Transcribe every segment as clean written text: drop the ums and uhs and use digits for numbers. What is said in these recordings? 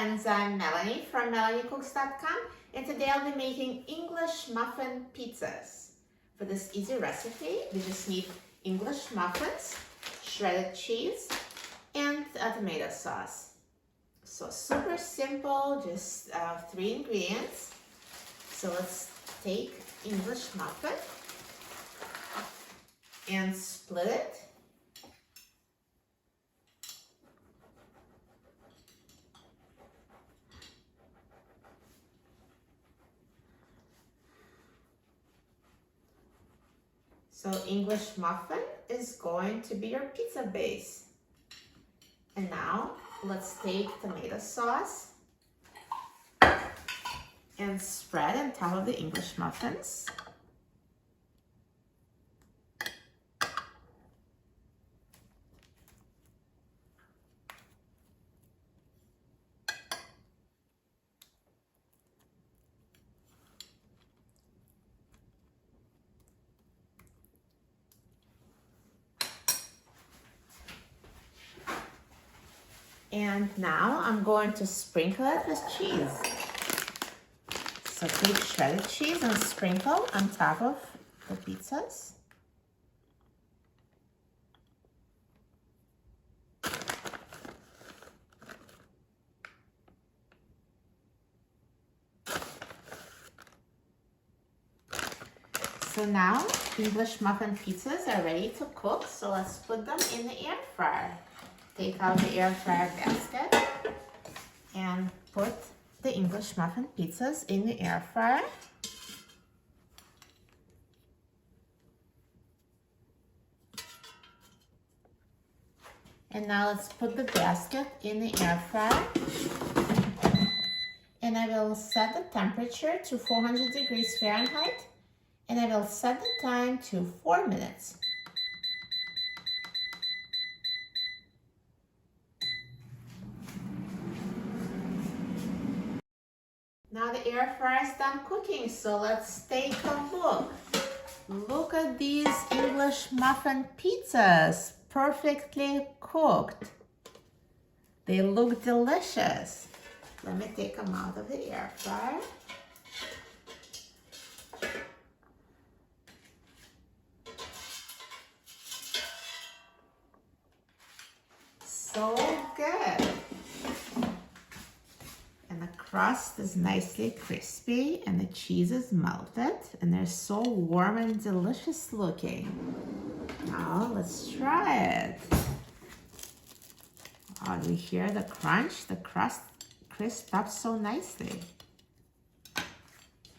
friends, I'm Melanie from melaniecooks.com, and today I'll be making English muffin pizzas. For this easy recipe, we just need English muffins, shredded cheese, and a tomato sauce. So super simple, just 3 ingredients. So let's take English muffin and split it. So English muffin is going to be your pizza base. And now let's take tomato sauce and spread on top of the English muffins. And now I'm going to sprinkle it with cheese. So take shredded cheese and sprinkle on top of the pizzas. So now English muffin pizzas are ready to cook. So let's put them in the air fryer. Take out the air fryer basket and put the English muffin pizzas in the air fryer. And now let's put the basket in the air fryer. And I will set the temperature to 400 degrees Fahrenheit. And I will set the time to 4 minutes. Now the air fryer is done cooking, so let's take a look. Look at these English muffin pizzas, perfectly cooked. They look delicious. Let me take them out of the air fryer. So good. And the crust is nicely crispy and the cheese is melted and they're so warm and delicious looking. Now let's try it. Oh, do you hear the crunch? The crust crisped up so nicely.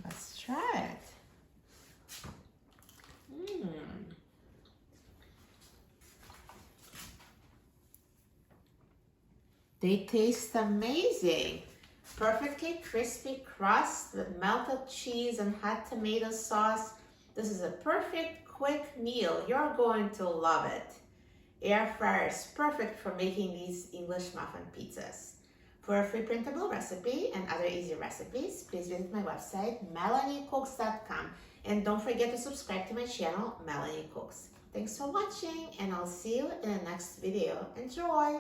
Let's try it. They taste amazing. Perfectly crispy crust with melted cheese and hot tomato sauce. This is a perfect quick meal. You're going to love it. Air fryer is perfect for making these English muffin pizzas. For a free printable recipe and other easy recipes, please visit my website, melaniecooks.com. And don't forget to subscribe to my channel, Melanie Cooks. Thanks for watching, and I'll see you in the next video. Enjoy!